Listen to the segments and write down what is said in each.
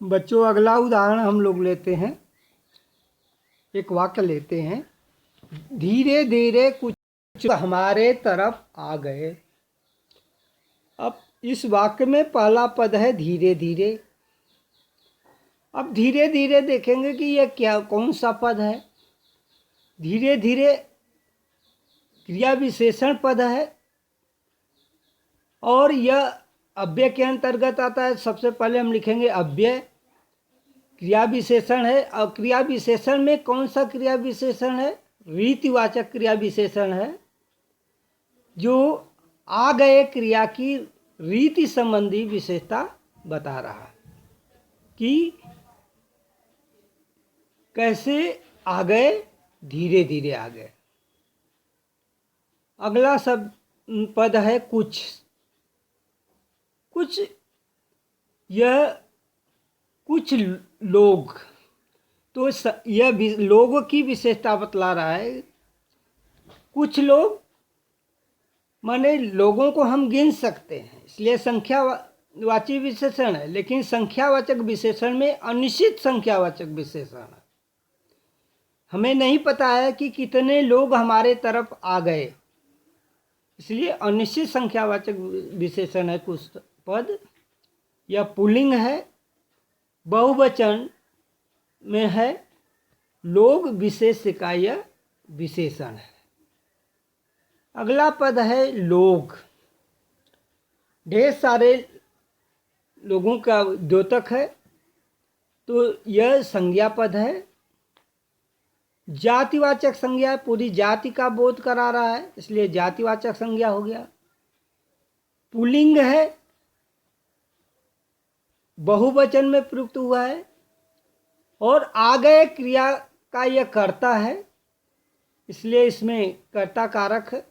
बच्चों, अगला उदाहरण हम लोग लेते हैं। एक वाक्य लेते हैं, धीरे धीरे कुछ हमारे तरफ आ गए। अब इस वाक्य में पहला पद है धीरे धीरे। अब धीरे धीरे देखेंगे कि यह क्या कौन सा पद है। धीरे धीरे क्रिया विशेषण पद है और यह अव्यय के अंतर्गत आता है। सबसे पहले हम लिखेंगे अव्यय। क्रिया विशेषण है और क्रिया विशेषण में कौन सा क्रिया विशेषण है? रीतिवाचक क्रिया विशेषण है, जो आ गए क्रिया की रीति संबंधी विशेषता बता रहा है कि कैसे आ गए, धीरे धीरे आ गए। अगला सब पद है कुछ। कुछ यह कुछ लोग, तो यह लोगों की विशेषता बतला रहा है। कुछ लोग माने लोगों को हम गिन सकते हैं, इसलिए संख्यावाची विशेषण है। लेकिन संख्यावाचक विशेषण में अनिश्चित संख्यावाचक विशेषण है। हमें नहीं पता है कि कितने लोग हमारे तरफ आ गए, इसलिए अनिश्चित संख्यावाचक विशेषण है कुछ पद। यह पुल्लिंग है, बहुवचन में है, लोग विशेष का यह विशेषण है। अगला पद है लोग। ढेर सारे लोगों का द्योतक है, तो यह संज्ञा पद है। जातिवाचक संज्ञा, पूरी जाति का बोध करा रहा है, इसलिए जातिवाचक संज्ञा हो गया। पुल्लिंग है, बहुवचन में प्रयुक्त हुआ है और आ गए क्रिया का यह कर्ता है, इसलिए इसमें कर्ता कारक है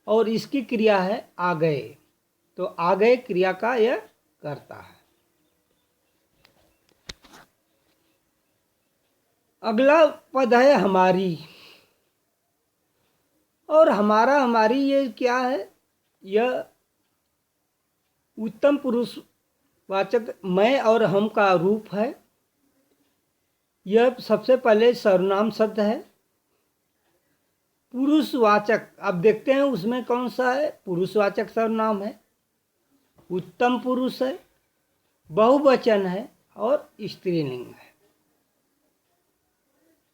और इसकी क्रिया है आ गए, तो आ गए क्रिया का यह कर्ता है। अगला पद है हमारी। और हमारा हमारी ये क्या है? यह उत्तम पुरुषवाचक मैं और हम का रूप है। यह सबसे पहले सर्वनाम शब्द है। पुरुषवाचक, अब देखते हैं उसमें कौन सा है। पुरुषवाचक सर्वनाम है, उत्तम पुरुष है, बहुवचन है और स्त्रीलिंग है।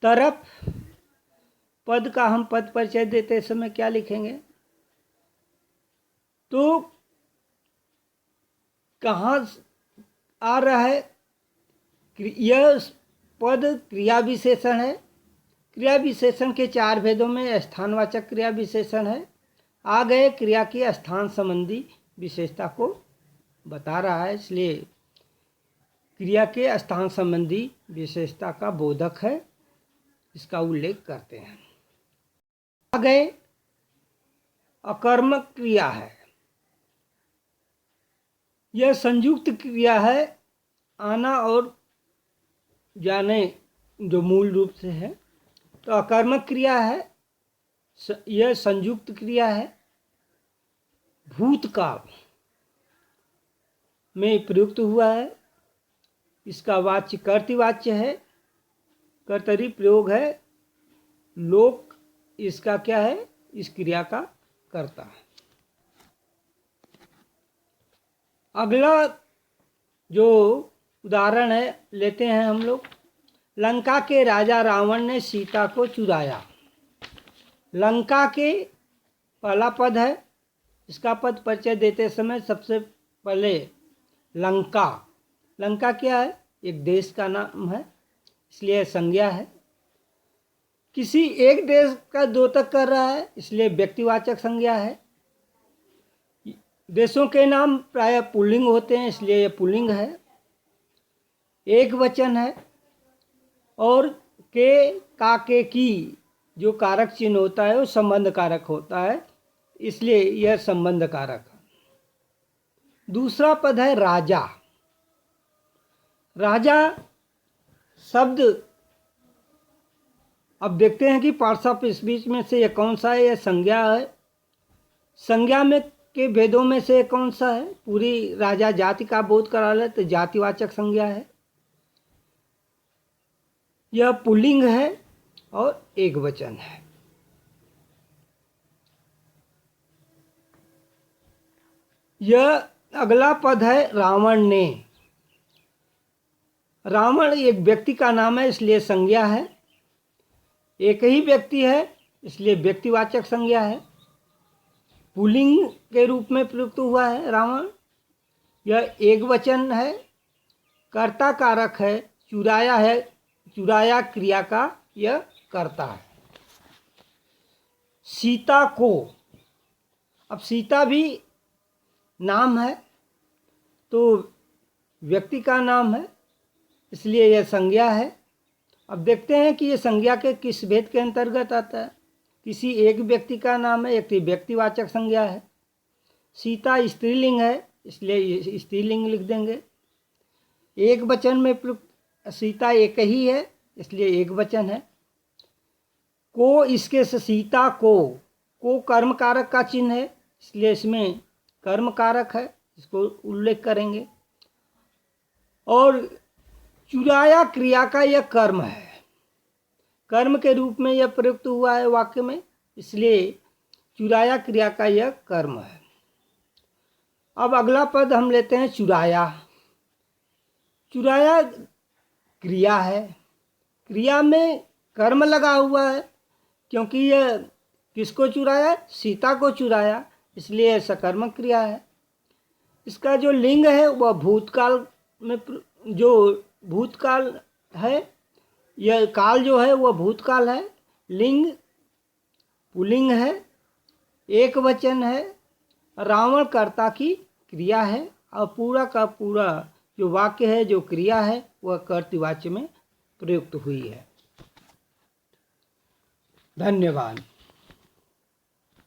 तरफ पद का हम पद परिचय देते समय क्या लिखेंगे? तो कहाँ आ रहा है? यह पद क्रिया विशेषण है। क्रिया विशेषण के चार भेदों में स्थानवाचक क्रिया विशेषण है। आ गए क्रिया की स्थान संबंधी विशेषता को बता रहा है, इसलिए क्रिया के स्थान संबंधी विशेषता का बोधक है, इसका उल्लेख करते हैं। आ गए अकर्मक क्रिया है। यह संयुक्त क्रिया है, आना और जाने जो मूल रूप से है, तो अकर्मक क्रिया है। यह संयुक्त क्रिया है, भूतकाल में प्रयुक्त हुआ है। इसका वाच्य कर्तृवाच्य है, कर्तरी प्रयोग है। लोक इसका क्या है? इस क्रिया का कर्ता है। अगला जो उदाहरण है लेते हैं हम लोग। लंका के राजा रावण ने सीता को चुराया। लंका के पहला पद है। इसका पद परिचय देते समय सबसे पहले लंका, लंका क्या है? एक देश का नाम है, इसलिए संज्ञा है। किसी एक देश का द्योतक कर रहा है, इसलिए व्यक्तिवाचक संज्ञा है। देशों के नाम प्रायः पुल्लिंग होते हैं, इसलिए यह पुल्लिंग है। एक वचन है और के का के की जो कारक चिन्ह होता है वो संबंध कारक होता है, इसलिए यह संबंध कारक है। दूसरा पद है राजा। राजा शब्द, अब देखते हैं कि पार्ट्स ऑफ स्पीच में से यह कौन सा है। यह संज्ञा है। संज्ञा में के भेदों में से कौन सा है? पूरी राजा जाति का बोध करा ले तो जातिवाचक संज्ञा है। यह पुल्लिंग है और एक वचन है। यह अगला पद है रावण ने। रावण एक व्यक्ति का नाम है इसलिए संज्ञा है। एक ही व्यक्ति है इसलिए व्यक्तिवाचक संज्ञा है। पुल्लिंग के रूप में प्रयुक्त हुआ है रावण। यह एक वचन है। कर्ता कारक है। चुराया है, चुराया क्रिया का यह कर्ता है। सीता को, अब सीता भी नाम है तो व्यक्ति का नाम है इसलिए यह संज्ञा है। अब देखते हैं कि ये संज्ञा के किस भेद के अंतर्गत आता है। किसी एक व्यक्ति का नाम है, एक व्यक्तिवाचक संज्ञा है। सीता स्त्रीलिंग है इसलिए स्त्रीलिंग लिख देंगे। एक वचन में प्रयुक्त सीता एक ही है इसलिए एक वचन है। को इसके से सीता को कर्म कारक का चिन्ह है इसलिए इसमें कर्म कारक है, इसको उल्लेख करेंगे। और चुराया क्रिया का यह कर्म है, कर्म के रूप में यह प्रयुक्त हुआ है वाक्य में इसलिए चुराया क्रिया का यह कर्म है। अब अगला पद हम लेते हैं चुराया। चुराया क्रिया है, क्रिया में कर्म लगा हुआ है क्योंकि यह किसको चुराया? सीता को चुराया इसलिए यह सकर्मक क्रिया है। इसका जो लिंग है वह भूतकाल में, जो भूतकाल है, यह काल जो है वह भूतकाल है। लिंग पुल्लिंग है, एक वचन है। रावण कर्ता की क्रिया है और पूरा का पूरा जो वाक्य है, जो क्रिया है, वह कर्तृवाच्य में प्रयुक्त हुई है। धन्यवाद।